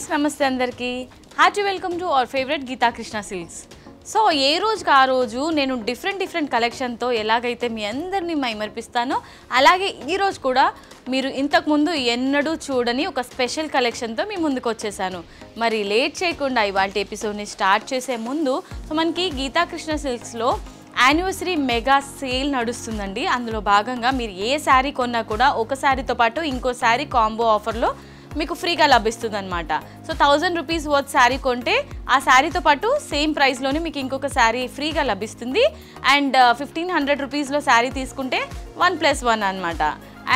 Viewers నమస్తే అందరికీ hearty welcome to our favourite Geetha Krishna Silks. So ఏ రోజుకి ఆ రోజు నేను డిఫరెంట్ కలెక్షన్తో ఎలాగైతే మీ అందరినీ మైమర్పిస్తానో అలాగే ఈరోజు కూడా మీరు ఇంతకుముందు ఎన్నడూ చూడని ఒక స్పెషల్ కలెక్షన్తో మీ ముందుకు వచ్చేసాను. మరి లేట్ చేయకుండా ఇవాళ ఎపిసోడ్ని స్టార్ట్ చేసే ముందు సో మనకి గీతా కృష్ణ సిల్క్స్లో యానివర్సరీ మెగా సేల్ నడుస్తుందండి. అందులో భాగంగా మీరు ఏ శారీ కొన్నా కూడా ఒక శారీతో పాటు ఇంకో శారీ కాంబో ఆఫర్లో మీకు ఫ్రీగా లభిస్తుంది అనమాట. సో 1000 రూపీస్ వర్త్ శారీ కొంటే ఆ శారీతో పాటు సేమ్ ప్రైస్లోనే మీకు ఇంకొక శారీ ఫ్రీగా లభిస్తుంది. అండ్ 1500 రూపీస్లో శారీ తీసుకుంటే 1+1 అనమాట.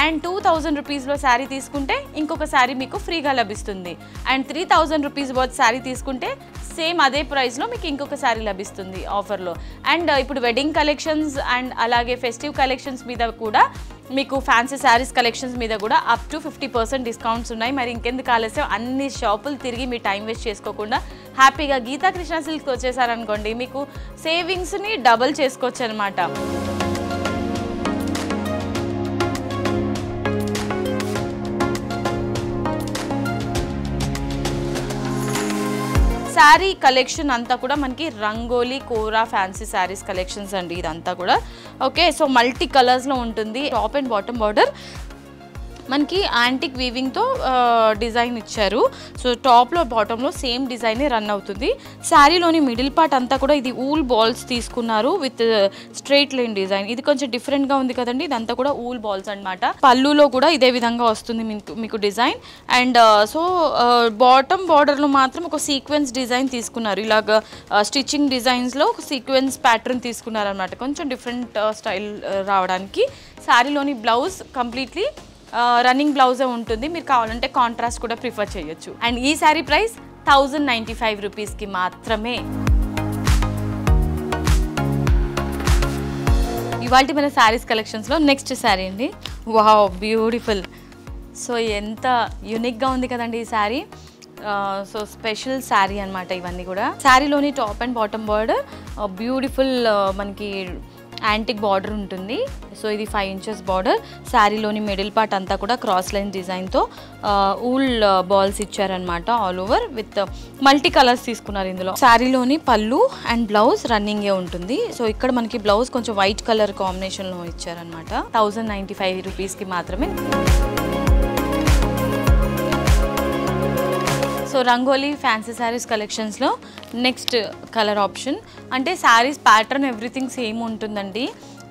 అండ్ 2000 రూపీస్లో శారీ తీసుకుంటే ఇంకొక శారీ మీకు ఫ్రీగా లభిస్తుంది. అండ్ 3000 రూపీస్ వర్త్ శారీ తీసుకుంటే సేమ్ అదే ప్రైస్లో మీకు ఇంకొక శారీ లభిస్తుంది ఆఫర్లో. అండ్ ఇప్పుడు వెడ్డింగ్ కలెక్షన్స్ అండ్ అలాగే ఫెస్టివ్ కలెక్షన్స్ మీద కూడా మీకు ఫ్యాన్సీ శారీస్ కలెక్షన్స్ మీద కూడా అప్ టు 50% డిస్కౌంట్స్ ఉన్నాయి. మరి ఇంకెందుకు ఆలస్యం, అన్ని షాపులు తిరిగి మీ టైం వేస్ట్ చేసుకోకుండా హ్యాపీగా గీతా కృష్ణ సిల్క్స్ వచ్చేసారనుకోండి, మీకు సేవింగ్స్ని డబుల్ చేసుకోవచ్చు అనమాట. శారీ కలెక్షన్ అంతా కూడా మనకి రంగోలీ కోరా ఫ్యాన్సీ శారీస్ కలెక్షన్స్ అండి ఇదంతా కూడా. ఓకే, సో మల్టీ కలర్స్లో ఉంటుంది. టాప్ అండ్ బాటమ్ బార్డర్ మనకి యాంటిక్ వీవింగ్తో డిజైన్ ఇచ్చారు. సో టాప్లో బాటంలో సేమ్ డిజైనే రన్ అవుతుంది. శారీలోని మిడిల్ పార్ట్ అంతా కూడా ఇది ఊల్ బాల్స్ తీసుకున్నారు విత్ స్ట్రైట్ లైన్ డిజైన్. ఇది కొంచెం డిఫరెంట్గా ఉంది కదండి, ఇదంతా కూడా ఊల్ బాల్స్ అనమాట. పళ్ళులో కూడా ఇదే విధంగా వస్తుంది మీకు డిజైన్. అండ్ సో బాటమ్ బార్డర్లో మాత్రం ఒక సీక్వెన్స్ డిజైన్ తీసుకున్నారు. ఇలాగ స్టిచ్చింగ్ డిజైన్స్లో ఒక సీక్వెన్స్ ప్యాటర్న్ తీసుకున్నారు అనమాట, కొంచెం డిఫరెంట్ స్టైల్ రావడానికి. శారీలోని బ్లౌజ్ కంప్లీట్లీ రన్నింగ్ బ్లౌజే ఉంటుంది, మీరు కావాలంటే కాంట్రాస్ట్ కూడా ప్రిఫర్ చేయొచ్చు. అండ్ ఈ శారీ ప్రైస్ 1095 రూపీస్కి మాత్రమే. ఇవాళ మన శారీస్ కలెక్షన్స్లో నెక్స్ట్ శారీ అండి. Wow, beautiful. సో ఎంత యూనిక్గా ఉంది కదండి ఈ శారీ. సో స్పెషల్ శారీ అనమాట ఇవన్నీ కూడా. శారీలోని top and bottom border beautiful మనకి యాంటిక్ బార్డర్ ఉంటుంది. సో ఇది 5 ఇంచెస్ బార్డర్. శారీలోని మిడిల్ పార్ట్ అంతా కూడా క్రాస్ లైన్ డిజైన్తో ఊల్ బాల్స్ ఇచ్చారనమాట all over with multi colours తీసుకున్నారు ఇందులో. శారీలోని పళ్ళు అండ్ బ్లౌజ్ రన్నింగే ఉంటుంది. సో ఇక్కడ మనకి బ్లౌజ్ కొంచెం వైట్ కలర్ కాంబినేషన్లో ఇచ్చారనమాట. 1095 రూపీస్కి మాత్రమే. సో రంగోలీ ఫ్యాన్సీ శారీస్ కలెక్షన్స్లో నెక్స్ట్ కలర్ ఆప్షన్ అంటే శారీస్ ప్యాటర్న్ ఎవ్రీథింగ్ సేమ్ ఉంటుందండి.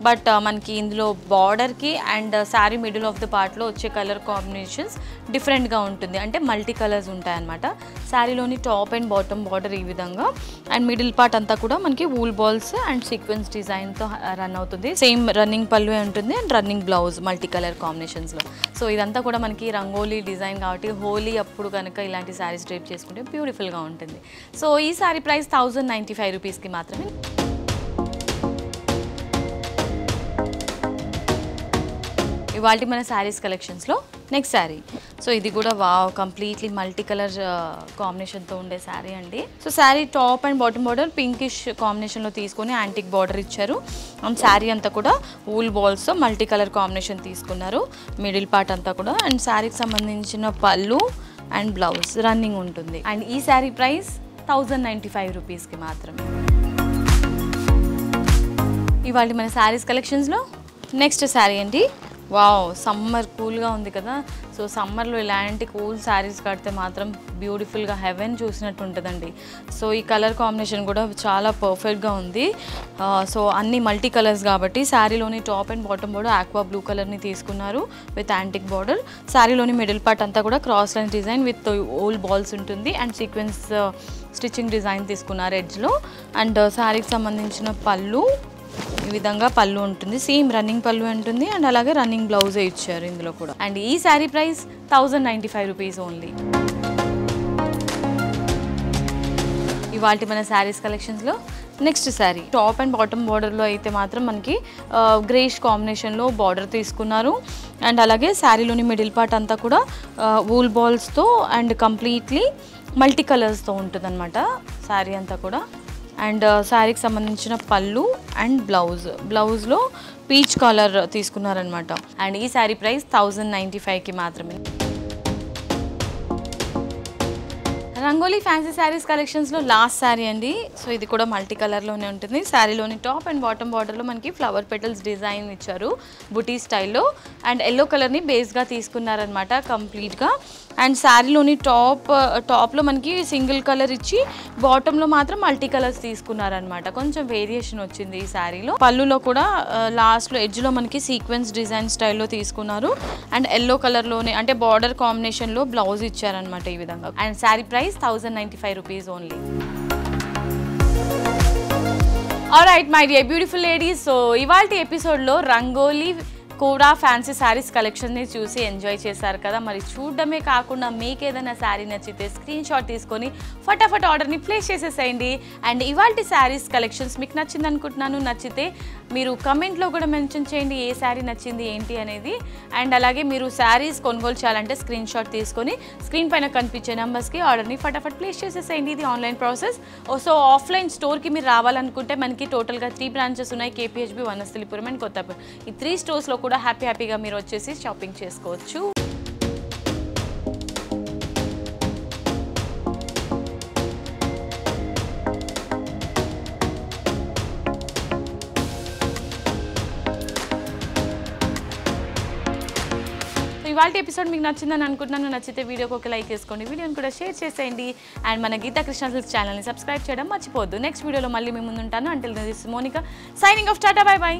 బట్ మనకి ఇందులో బార్డర్కి and sari middle of the పార్ట్లో వచ్చే కలర్ కాంబినేషన్స్ డిఫరెంట్గా ఉంటుంది, అంటే మల్టీ కలర్స్ ఉంటాయన్నమాట. శారీలోని టాప్ అండ్ బాటమ్ బార్డర్ ఈ విధంగా అండ్ మిడిల్ పార్ట్ అంతా కూడా మనకి వూల్ బాల్స్ అండ్ సీక్వెన్స్ డిజైన్తో రన్ అవుతుంది. సేమ్ రన్నింగ్ పళ్ళు ఉంటుంది and running blouse multi colour కాంబినేషన్స్లో. సో ఇదంతా కూడా మనకి రంగోలీ డిజైన్ కాబట్టి హోలీ అప్పుడు కనుక ఇలాంటి శారీస్ డ్రేప్ చేసుకుంటే బ్యూటిఫుల్గా ఉంటుంది. సో ఈ శారీ ప్రైస్ 1095 రూపీస్కి మాత్రమే. ఇవాళ మన శారీస్ కలెక్షన్స్లో నెక్స్ట్ శారీ. సో ఇది కూడా వావ్, కంప్లీట్లీ మల్టీ కలర్ కాంబినేషన్తో ఉండే శారీ అండి. So sari top and bottom border pinkish కాంబినేషన్లో తీసుకొని యాంటిక్ బార్డర్ ఇచ్చారు. అండ్ శారీ అంతా కూడా వూల్ బాల్స్తో మల్టీ కలర్ కాంబినేషన్ తీసుకున్నారు మిడిల్ పార్ట్ అంతా కూడా. అండ్ శారీకి సంబంధించిన పళ్ళు అండ్ బ్లౌజ్ రన్నింగ్ ఉంటుంది. అండ్ ఈ శారీ ప్రైస్ 1095 రూపీస్కి మాత్రమే. ఇవాళ మన శారీస్ కలెక్షన్స్లో నెక్స్ట్ శారీ అండి. వావ్, సమ్మర్ కూల్గా ఉంది కదా. సో సమ్మర్లో ఇలాంటి కూల్ శారీస్ కడితే మాత్రం బ్యూటిఫుల్గా హెవెన్ చూసినట్టు ఉంటుందండి. సో ఈ కలర్ కాంబినేషన్ కూడా చాలా పర్ఫెక్ట్గా ఉంది. సో అన్ని మల్టీ కలర్స్ కాబట్టి శారీలోని top and bottom border aqua blue కలర్ని తీసుకున్నారు విత్ యాంటిక్ బార్డర్. శారీలోని మిడిల్ పార్ట్ అంతా కూడా cross line design with wool balls ఉంటుంది అండ్ సీక్వెన్స్ స్టిచ్చింగ్ డిజైన్ తీసుకున్నారు ఎడ్జ్లో. అండ్ శారీకి సంబంధించిన పళ్ళు ఈ విధంగా పళ్ళు ఉంటుంది, సేమ్ రన్నింగ్ పళ్ళు ఉంటుంది అండ్ అలాగే రన్నింగ్ బ్లౌజే ఇచ్చారు ఇందులో కూడా. అండ్ ఈ శారీ ప్రైస్ 1095 రూపీస్ ఓన్లీ. ఇవాళ మన శారీస్ కలెక్షన్స్లో next sari top and bottom బార్డర్లో అయితే మాత్రం మనకి గ్రేష్ కాంబినేషన్లో బార్డర్ తీసుకున్నారు. అండ్ అలాగే శారీలోని మిడిల్ పార్ట్ అంతా కూడా వూల్ బాల్స్తో అండ్ కంప్లీట్లీ మల్టీ కలర్స్తో ఉంటుంది అనమాట శారీ అంతా కూడా. అండ్ శారీకి సంబంధించిన పళ్ళు అండ్ బ్లౌజ్లో పీచ్ కలర్ తీసుకున్నారనమాట. అండ్ ఈ శారీ ప్రైస్ 1095కి మాత్రమే. రంగోలీ ఫ్యాన్సీ శారీస్ కలెక్షన్స్లో లాస్ట్ శారీ అండి. సో ఇది కూడా మల్టీ కలర్లోనే ఉంటుంది. శారీలోని టాప్ అండ్ బాటమ్ బార్డర్లో మనకి ఫ్లవర్ పెటల్స్ డిజైన్ ఇచ్చారు బుటీ స్టైల్లో. అండ్ ఎల్లో కలర్ని బేస్గా తీసుకున్నారనమాట కంప్లీట్గా. అండ్ శారీలోని టాప్లో మనకి సింగిల్ కలర్ ఇచ్చి బాటంలో మాత్రం మల్టీ కలర్స్ తీసుకున్నారనమాట. కొంచెం వేరియేషన్ వచ్చింది ఈ శారీలో. పళ్ళులో కూడా లాస్ట్లో ఎడ్జ్లో మనకి సీక్వెన్స్ డిజైన్ స్టైల్లో తీసుకున్నారు. అండ్ ఎల్లో కలర్లోనే అంటే బార్డర్ కాంబినేషన్లో బ్లౌజ్ ఇచ్చారనమాట ఈ విధంగా. And sari price 1095 rupees only. Alright my dear beautiful ladies, so ఇవాల్టి ఎపిసోడ్లో రంగోలీ కూడా ఫ్యాన్సీ శారీస్ కలెక్షన్ని చూసి ఎంజాయ్ చేశారు కదా. మరి చూడడమే కాకుండా మీకు ఏదైనా శారీ నచ్చితే స్క్రీన్ షాట్ తీసుకొని ఫటాఫట్ ఆర్డర్ని ప్లేస్ చేసేసేయండి. అండ్ ఇవాల్టి శారీస్ కలెక్షన్స్ మీకు నచ్చింది అనుకుంటున్నాను. నచ్చితే మీరు కమెంట్లో కూడా మెన్షన్ చేయండి ఏ శారీ నచ్చింది ఏంటి అనేది. అండ్ అలాగే మీరు శారీస్ కొనుగోలు చేయాలంటే స్క్రీన్ షాట్ తీసుకొని స్క్రీన్ పైన కనిపించే నెంబర్స్కి ఆర్డర్ని ఫటాఫట్ ప్లేస్ చేసేసేయండి. ఇది ఆన్లైన్ ప్రాసెస్. సో ఆఫ్లైన్ స్టోర్కి మీరు రావాలనుకుంటే మనకి టోటల్గా 3 బ్రాంచెస్ ఉన్నాయి. KPHB, Vanasthalipuram and Kothapet. ఈ 3 స్టోర్స్లో కూడా హ్యాపీగా మీరు వచ్చేసి షాపింగ్ చేసుకోవచ్చు. ఇవాల్టి ఎపిసోడ్ మీకు నచ్చిందని అనుకుంటున్నాను. నచ్చితే వీడియోకి ఒక లైక్ చేసుకోండి, వీడియోని కూడా షేర్ చేసేయండి. అండ్ మన గీతా కృష్ణ సిల్క్స్ ఛానల్ని సబ్స్క్రైబ్ చేయడం మర్చిపోవద్దు. నెక్స్ట్ వీడియోలో మళ్ళీ మీ ముందు ఉంటాను. Until this is Monica signing off. Tata, bye by.